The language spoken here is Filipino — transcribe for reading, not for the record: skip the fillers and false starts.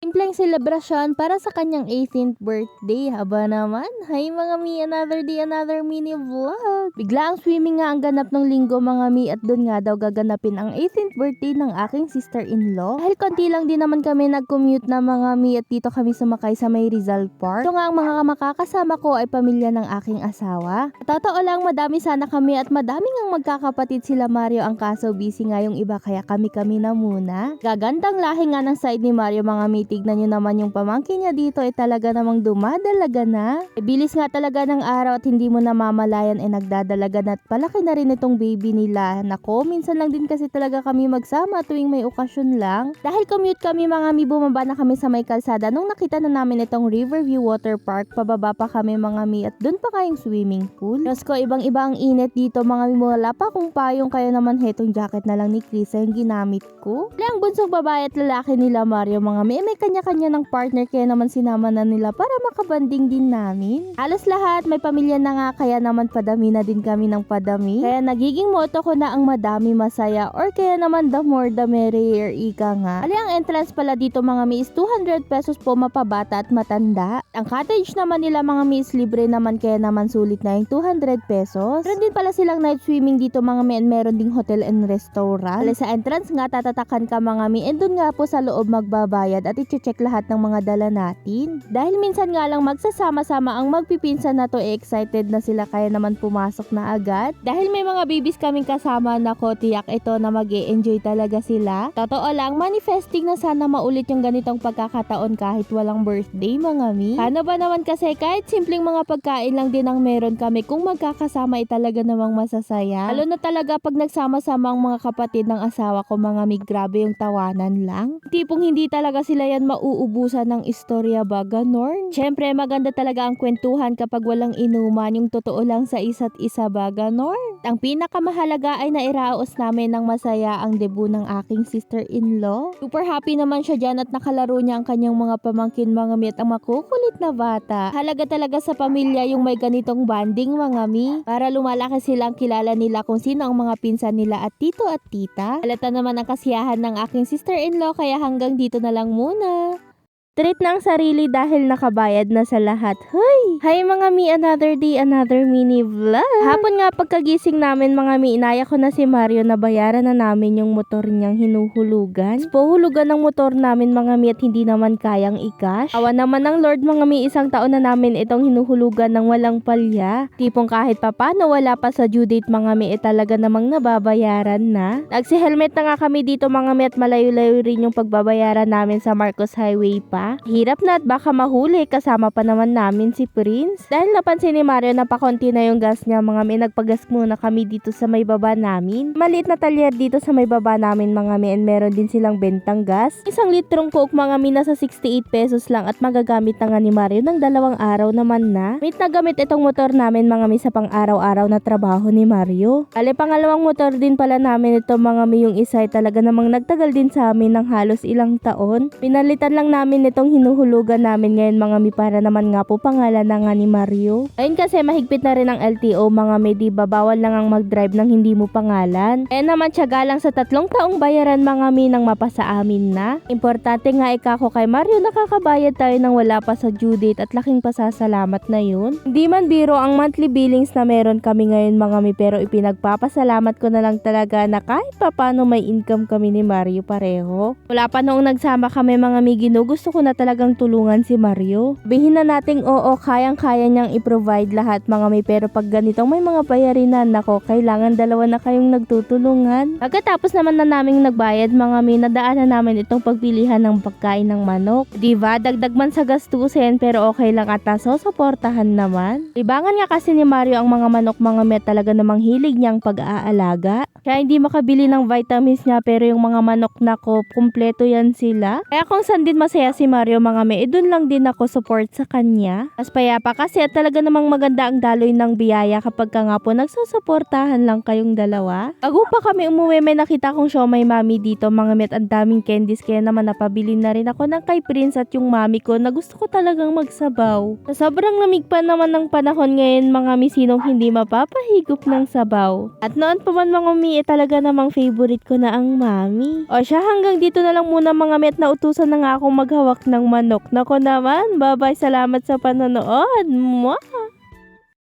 simpleng selebrasyon para sa kanyang 18th birthday. Haba naman, hi mga mi, another day, another mini vlog. Bigla ang swimming nga ang ganap ng linggo mga mi at doon nga daw gaganapin ang 18th birthday ng aking sister-in-law. Dahil konti lang din naman kami nag-commute na mga mi at dito kami sumakay sa may Rizal Park. Ito nga ang mga makakasama ko ay pamilya ng aking asawa. Totoo lang madami sana kami at madami ngang magkakapatid sila Mario, ang kaso busy nga yung iba kaya kami na muna. Gagandang lahi nga ng side ni Mario mga mi, tignan nyo naman yung pamangkin niya dito ay talaga namang dumadalaga na. Bilis nga talaga ng araw at hindi mo namamalayan nagdadalaga na at palaki na rin itong baby nila. Nako, minsan lang din kasi talaga kami magsama tuwing may okasyon lang. Dahil commute kami mga mi, bumaba na kami sa may kalsada nung nakita na namin itong Riverview Water Park. Pababa pa kami mga mi at dun pa kayong swimming pool. Diyos ko, ibang iba ang init dito mga mi, wala pa akong payong kaya naman hetong jacket na lang ni Krisa yung ginamit ko. Wala ang bunsong babae at lalaki nila Mario mga mi, may kanya-kanya ng partner kaya naman sinama na nila para makabanding din namin. Halos lahat may pamilya na nga kaya naman padami na din kami ng padami. Kaya nagiging motto ko na ang madami masaya or kaya naman the more the merrier, ika nga. Ali ang entrance pala dito mga mi is 200 pesos po mapabata at matanda. Ang cottage naman nila mga mi is libre naman kaya naman sulit na yung 200 pesos. Meron din pala silang night swimming dito mga mi and meron ding hotel and restaurant. Ali sa entrance nga tatatakan ka mga mi and dun nga po sa loob magbabayad at i-check lahat ng mga dala natin. Dahil minsan nga lang magsasama-sama ang magpipinsan na to, excited na sila kaya naman pumasok na agad. Dahil may mga babies kaming kasama na ko, tiyak ito na mag-e-enjoy talaga sila. Totoo lang, manifesting na sana maulit yung ganitong pagkakataon kahit walang birthday mga mi. Paano ba naman kasi kahit simpleng mga pagkain lang din ang meron kami, kung magkakasama ay talaga namang masasaya. Lalo na talaga pag nagsama-sama ang mga kapatid ng asawa ko mga mi, grabe yung tawanan lang. Tipong hindi talaga sila yan mauubusan ng istorya ba, ganon? Syempre maganda talaga ang kwentuhan kapag walang inuman, yung totoo lang sa isa't isa ba, ganon? Ang pinakamahalaga ay nairaos namin ng masaya ang debut ng aking sister-in-law. Super happy naman siya dyan at nakalaro niya ang kanyang mga pamangkin mga mi at ang makukulit na bata. Halaga talaga sa pamilya yung may ganitong banding mga mi, para lumalaki silang kilala nila kung sino ang mga pinsan nila at tito at tita. Halata naman ang kasiyahan ng aking sister-in-law kaya hanggang dito na lang muna. Treat ng sarili dahil nakabayad na sa lahat. Hoy! Hi mga mi, another day, another mini vlog. Hapon nga pagkagising namin mga mi, inaya ko na si Mario na bayaran na namin yung motor niyang hinuhulugan. Hulugan ng motor namin mga mi at hindi naman kayang i-cash. Awa naman ng Lord mga mi, isang taon na namin itong hinuhulugan ng walang palya. Tipong kahit papano wala pa sa due date mga mi, talaga namang nababayaran na. Nagsi-helmet na nga kami dito mga mi at malayo-layo rin yung pagbabayaran namin sa Marcos Highway pa. Hirap na at baka mahuli, kasama pa naman namin si Prince. Dahil napansin ni Mario na pakonti na yung gas niya mga mi, nagpagas muna kami dito sa may baba namin. Maliit na talyer dito sa may baba namin mga mi and meron din silang bentang gas. Isang litrong coke mga mi nasa 68 pesos lang at magagamit na nga ni Mario ng 2 araw naman na. Meet na gamit itong motor namin mga mi sa pang araw-araw na trabaho ni Mario. Ale pangalawang motor din pala namin ito mga mi, yung isa ay talaga namang nagtagal din sa amin ng halos ilang taon. Pinalitan lang namin itong hinuhulugan namin ngayon mga mi para naman nga po pangalan na nga ni Mario. Ayun kasi mahigpit na rin ang LTO mga mi, diba bawal lang ang mag-drive ng hindi mo pangalan. Kaya naman tiyaga lang sa 3 taong bayaran mga mi nang mapasa amin na. Importante nga ikako kay Mario nakakabayad tayo ng wala pa sa due date at laking pasasalamat na yun. Hindi man biro ang monthly billings na meron kami ngayon mga mi, pero ipinagpapasalamat ko na lang talaga na kahit papano may income kami ni Mario pareho. Wala pa noong nagsama kami mga mi, gusto ko na talagang tulungan si Mario. Bihin na nating oo, kayang-kaya niyang i-provide lahat mga mi, pero pag ganitong may mga bayarinan, nako, kailangan dalawa na kayong nagtutulungan. Pagkatapos naman na naming nagbayad mga mi, nadaanan namin itong pagpilihan ng pagkain ng manok. Diba, dagdag man sa gastusin pero okay lang at nasosuportahan naman. Libangan nga kasi ni Mario ang mga manok mga mi, talaga namang hilig niyang pag-aalaga. Kaya hindi makabili ng vitamins niya pero yung mga manok nako, kumpleto yan sila. Kaya kung saan din masaya si Mario mga mi, dun lang din ako support sa kanya. Mas pa kasi at talaga namang maganda ang daloy ng biyaya kapag ka nga po nagsusuportahan lang kayong dalawa. Bago pa kami umuwi may nakita kong siomay mami dito mga met, ang daming candies kaya naman napabili na rin ako ng kay Prince at yung mami ko na gusto ko talagang magsabaw. Sa sobrang lamig pa naman ng panahon ngayon mga mi, sinong hindi mapapahigop ng sabaw. At noon pa man mga mi, talaga namang favorite ko na ang mami. O siya, hanggang dito na lang muna mga met, na utusan na nga akong maghawak ng manok. Nako naman, bye bye, salamat sa panonood. Mwah!